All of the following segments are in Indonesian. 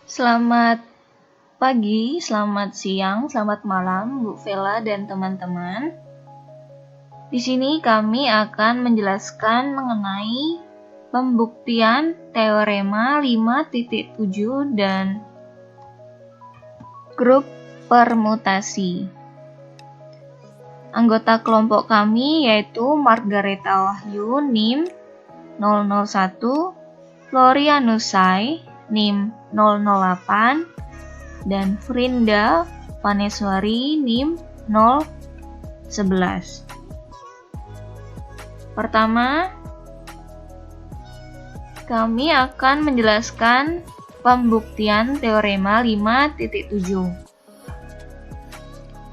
Selamat pagi, selamat siang, selamat malam, Bu Vela dan teman-teman. Di sini kami akan menjelaskan mengenai pembuktian teorema 5.7 dan grup permutasi. Anggota kelompok kami yaitu Margaretha Wahyu NIM 001, Floria Nusai NIM 008, dan Frinda Paneswari NIM 011. Pertama, kami akan menjelaskan pembuktian teorema 5.7.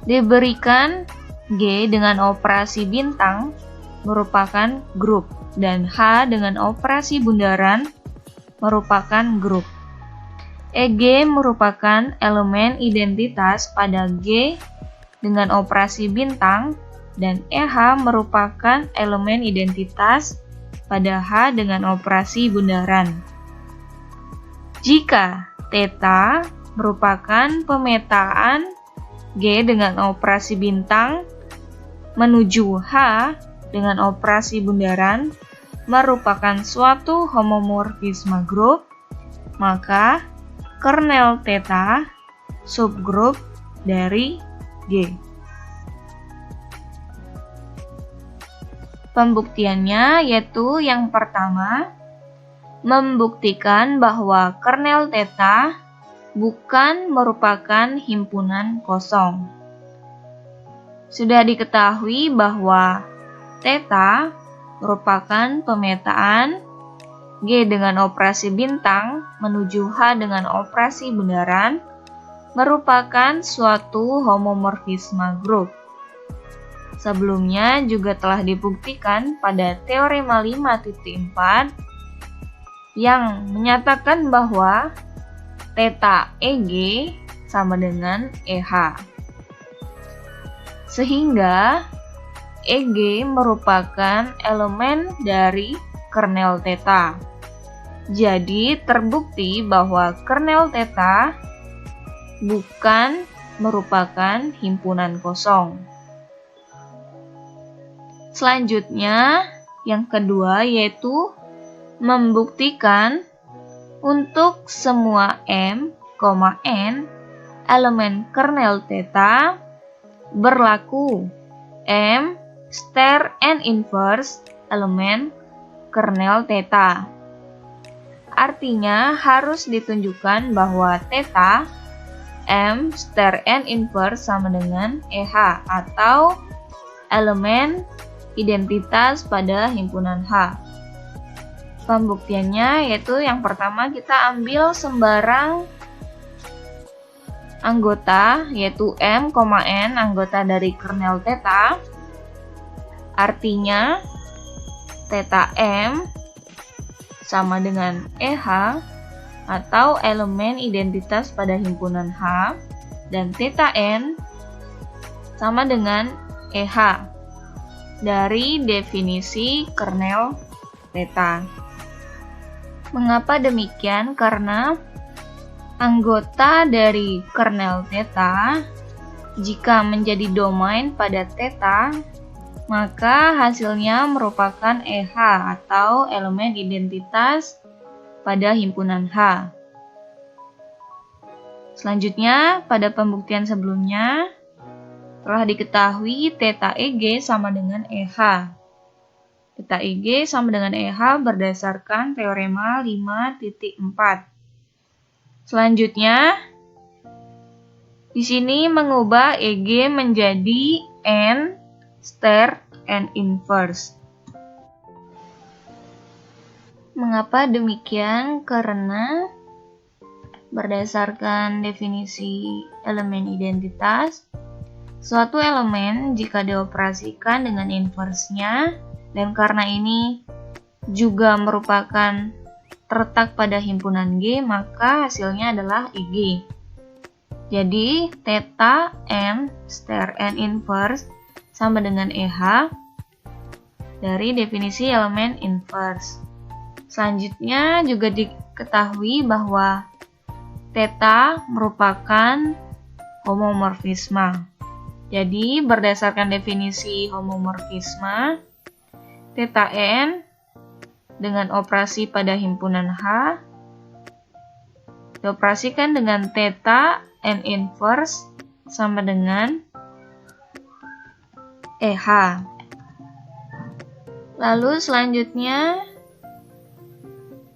Diberikan G dengan operasi bintang merupakan grup dan H dengan operasi bundaran merupakan grup. EG merupakan elemen identitas pada G dengan operasi bintang dan EH merupakan elemen identitas pada H dengan operasi bundaran. Jika θ merupakan pemetaan G dengan operasi bintang menuju H dengan operasi bundaran merupakan suatu homomorfisme grup, maka kernel θ subgrup dari G. Pembuktiannya yaitu yang pertama, membuktikan bahwa kernel θ bukan merupakan himpunan kosong. Sudah diketahui bahwa θ merupakan pemetaan G dengan operasi bintang menuju H dengan operasi bundaran merupakan suatu homomorfisme grup. Sebelumnya juga telah dibuktikan pada teorema 5.4 yang menyatakan bahwa θ EG sama dengan EH. Sehingga EG merupakan elemen dari kernel θ. Jadi terbukti bahwa kernel θ bukan merupakan himpunan kosong. Selanjutnya, yang kedua yaitu membuktikan untuk semua M, N elemen kernel θ berlaku M star N inverse elemen kernel θ. Artinya harus ditunjukkan bahwa θ M star N inverse sama dengan EH atau elemen identitas pada himpunan H. Pembuktiannya yaitu yang pertama kita ambil sembarang anggota yaitu M, N anggota dari kernel θ. Artinya θ M sama dengan EH atau elemen identitas pada himpunan H dan θ N sama dengan EH dari definisi kernel θ. Mengapa demikian? Karena anggota dari kernel θ jika menjadi domain pada θ, maka hasilnya merupakan EH atau elemen identitas pada himpunan H. Selanjutnya, pada pembuktian sebelumnya telah diketahui θ EG sama dengan EH. θ EG sama dengan EH berdasarkan teorema 5.4. Selanjutnya, di sini mengubah EG menjadi N star N inverse. Mengapa demikian? Karena berdasarkan definisi elemen identitas, suatu elemen jika dioperasikan dengan inversnya dan karena ini juga merupakan terletak pada himpunan G, maka hasilnya adalah EG. Jadi, θ N star N inverse sama dengan EH dari definisi elemen inverse. Selanjutnya juga diketahui bahwa Theta merupakan homomorfisme. Jadi, berdasarkan definisi homomorfisme, theta n dengan operasi pada himpunan H dioperasikan dengan theta n inverse sama dengan EH. Lalu selanjutnya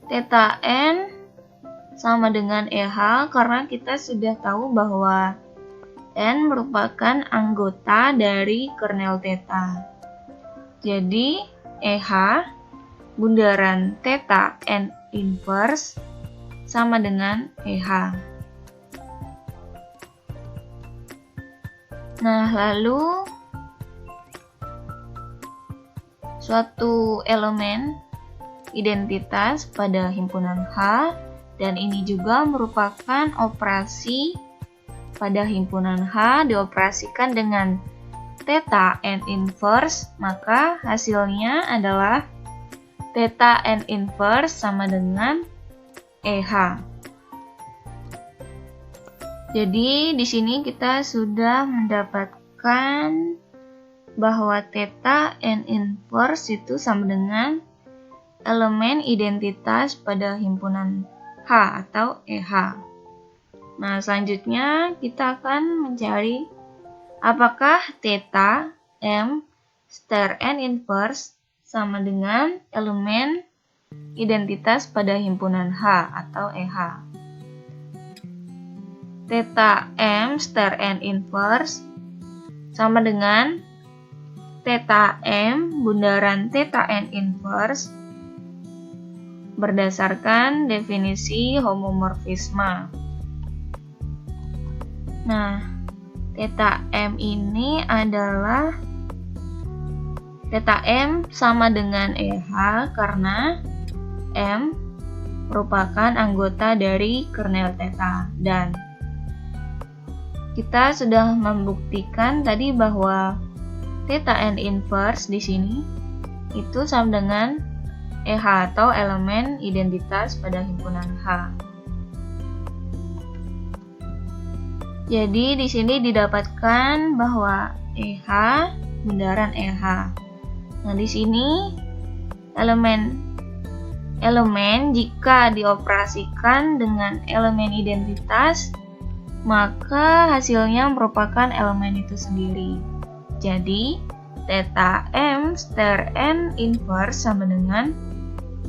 theta n sama dengan EH karena kita sudah tahu bahwa n merupakan anggota dari kernel theta. Jadi EH bundaran theta n inverse sama dengan EH. Nah, lalu suatu elemen identitas pada himpunan H, dan ini juga merupakan operasi pada himpunan H dioperasikan dengan theta n inverse, maka hasilnya adalah theta n inverse sama dengan EH. Jadi di sini kita sudah mendapatkan bahwa theta n inverse itu sama dengan elemen identitas pada himpunan H atau EH. Nah, selanjutnya kita akan mencari apakah theta m star n inverse sama dengan elemen identitas pada himpunan H atau EH. Theta m star n inverse sama dengan theta m bundaran theta n inverse berdasarkan definisi homomorfisme. Nah, theta m ini adalah theta m sama dengan EH karena m merupakan anggota dari kernel theta, dan kita sudah membuktikan tadi bahwa theta n inverse di sini itu sama dengan EH atau elemen identitas pada himpunan H. Jadi di sini didapatkan bahwa EH bundaran EH. Nah, di sini elemen jika dioperasikan dengan elemen identitas, maka hasilnya merupakan elemen itu sendiri. Jadi theta m star n inverse sama dengan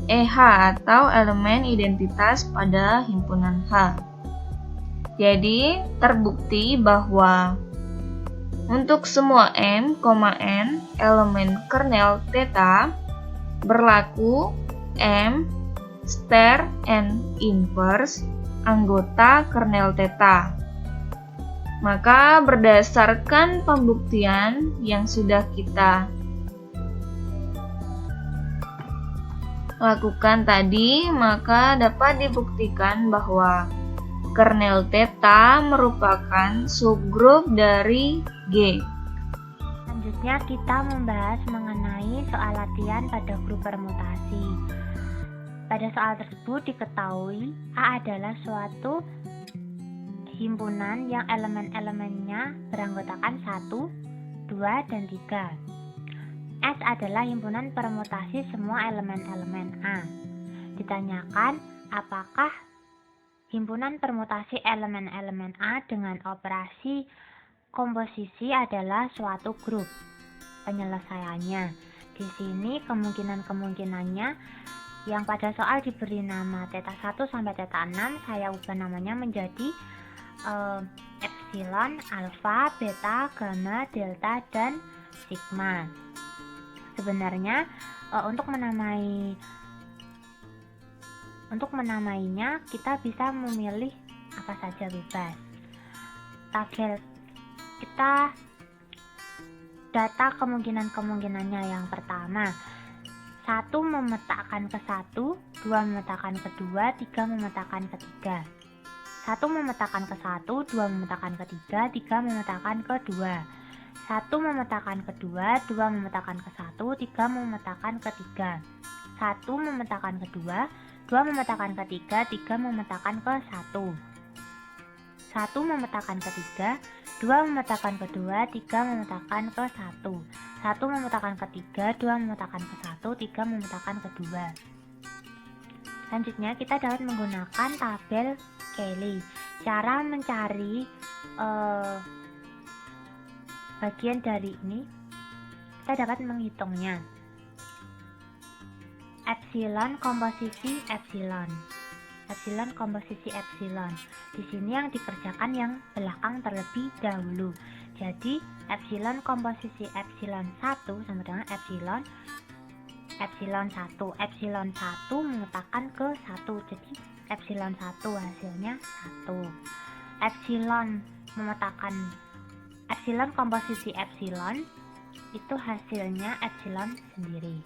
EH atau elemen identitas pada himpunan H. Jadi terbukti bahwa untuk semua m, n elemen kernel theta berlaku m star n inverse anggota kernel theta. Maka berdasarkan pembuktian yang sudah kita lakukan tadi, maka dapat dibuktikan bahwa kernel theta merupakan subgrup dari G. Selanjutnya kita membahas mengenai soal latihan pada grup permutasi. Pada soal tersebut diketahui A adalah suatu himpunan yang elemen-elemennya beranggotakan 1, 2, dan 3. S adalah himpunan permutasi semua elemen-elemen A. Ditanyakan apakah himpunan permutasi elemen-elemen A dengan operasi komposisi adalah suatu grup. Penyelesaiannya di sini kemungkinan-kemungkinannya yang pada soal diberi nama theta 1 sampai theta 6, saya ubah namanya menjadi epsilon, alfa, beta, gamma, delta, dan sigma. Sebenarnya untuk menamainya kita bisa memilih apa saja bebas. Tabel kita data kemungkinan-kemungkinannya. Yang pertama, 1 memetakan ke 1, 2 memetakan ke 2, 3 memetakan ke 3. 1 memetakan ke 1, 2 memetakan ke 3, 3 memetakan ke 2. 1 memetakan ke 2, 2 memetakan ke 1, 3 memetakan ke 3. 1 memetakan ke 2, 2 memetakan ke 3, 3 memetakan ke 1. 1 memetakan ke 3, 2 memetakan ke 2, 3 memetakan ke 1. 1 memetakan ke 3, 2 memetakan ke 1, 3 memetakan ke 2. Selanjutnya kita dapat menggunakan tabel Cayley. Cara mencari bagian dari ini, kita dapat menghitungnya. Epsilon komposisi epsilon. Epsilon komposisi epsilon. Di sini yang dikerjakan yang belakang terlebih dahulu. Jadi epsilon komposisi epsilon 1 sama dengan epsilon 1. Epsilon 1 memetakan ke 1. Jadi epsilon 1 hasilnya 1. Epsilon komposisi epsilon itu hasilnya epsilon sendiri.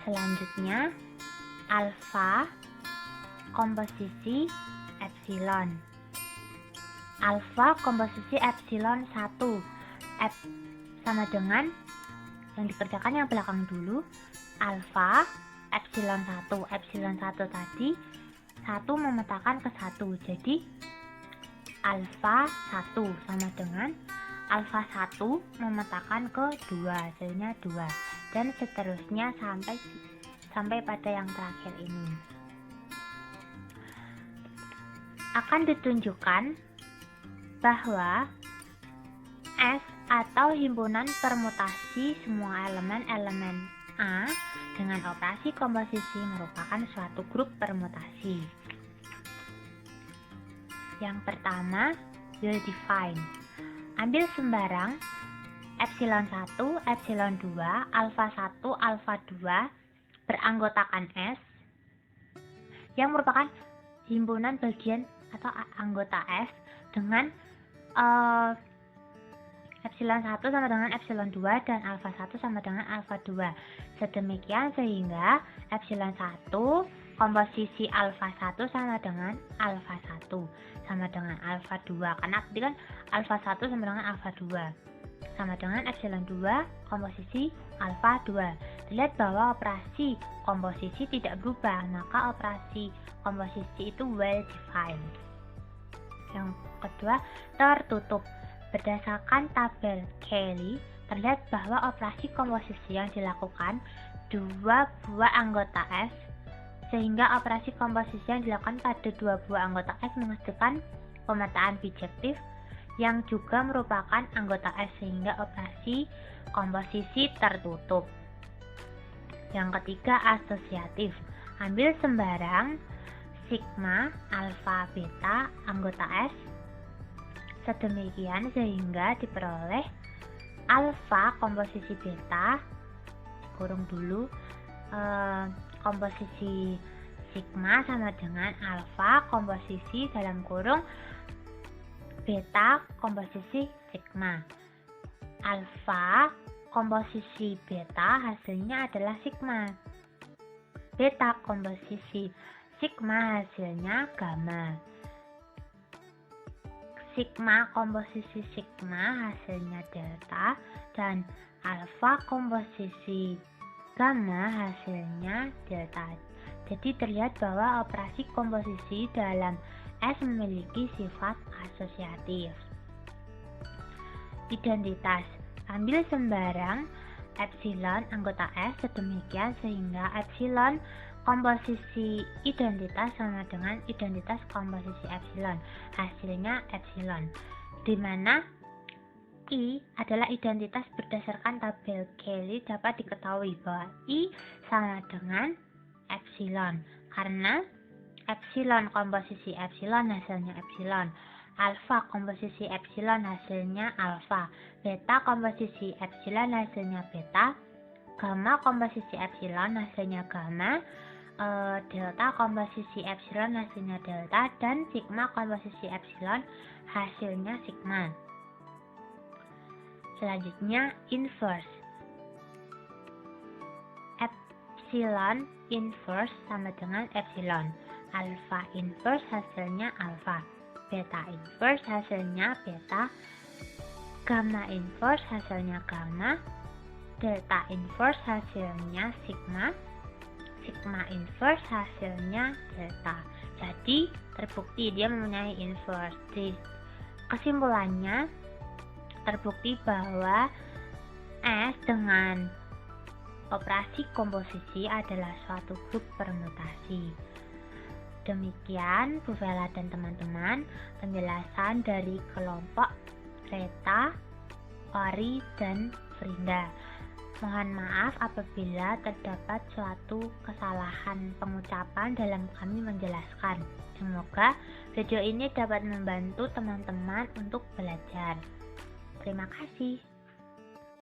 Selanjutnya alfa komposisi epsilon. Alfa komposisi epsilon 1 sama dengan yang dikerjakan yang belakang dulu. Alfa epsilon 1. Epsilon 1 tadi 1 memetakan ke 1. Jadi alfa 1 sama dengan alfa 1 memetakan ke 2, hasilnya 2, dan seterusnya sampai pada yang terakhir ini. Akan ditunjukkan bahwa S atau himpunan permutasi semua elemen A dengan operasi komposisi merupakan suatu grup permutasi. Yang pertama, will define. Ambil sembarang epsilon 1, epsilon 2, alfa 1, alfa 2 beranggotakan S yang merupakan himpunan bagian atau anggota S dengan epsilon 1 sama dengan epsilon 2 dan alfa 1 sama dengan alfa 2. Sedemikian sehingga epsilon 1 komposisi alfa 1 sama dengan alfa 1 sama dengan alfa 2, karena tadi kan alfa 1 sama dengan alfa 2 sama dengan epsilon 2 komposisi alfa 2. Terlihat bahwa operasi komposisi tidak berubah, maka operasi komposisi itu well defined. Yang kedua, tertutup. Berdasarkan tabel Cayley, terlihat bahwa operasi komposisi yang dilakukan dua buah anggota S, sehingga operasi komposisi yang dilakukan pada dua buah anggota S menghasilkan pemetaan bijektif yang juga merupakan anggota S, sehingga operasi komposisi tertutup. Yang ketiga, asosiatif. Ambil sembarang sigma, alfa, beta anggota S sedemikian sehingga diperoleh alfa komposisi beta, kurung dulu, komposisi sigma sama dengan alfa komposisi dalam kurung beta komposisi sigma. Alfa komposisi beta hasilnya adalah sigma. Beta komposisi sigma hasilnya gamma. Sigma komposisi sigma hasilnya delta, dan alfa komposisi gamma hasilnya delta. Jadi terlihat bahwa operasi komposisi dalam S memiliki sifat asosiatif. Identitas. Ambil sembarang epsilon anggota S sedemikian sehingga epsilon komposisi identitas sama dengan identitas komposisi epsilon, hasilnya epsilon, di mana I adalah identitas berdasarkan tabel Cayley. Dapat diketahui bahwa I sama dengan epsilon karena epsilon komposisi epsilon hasilnya epsilon, alfa komposisi epsilon hasilnya alfa, beta komposisi epsilon hasilnya beta, gamma komposisi epsilon hasilnya gamma, delta komposisi epsilon hasilnya delta, dan sigma komposisi epsilon hasilnya sigma. Selanjutnya inverse. Epsilon inverse sama dengan epsilon, alfa inverse hasilnya alfa, beta inverse hasilnya beta, gamma inverse hasilnya gamma, delta inverse hasilnya sigma, sigma inverse hasilnya delta. Jadi terbukti dia mempunyai inverse. Jadi, kesimpulannya terbukti bahwa S dengan operasi komposisi adalah suatu grup permutasi. Demikian Bu Vela dan teman-teman penjelasan dari kelompok Reta, Ori, dan Frinda. Mohon maaf apabila terdapat suatu kesalahan pengucapan dalam kami menjelaskan. Semoga video ini dapat membantu teman-teman untuk belajar. Terima kasih.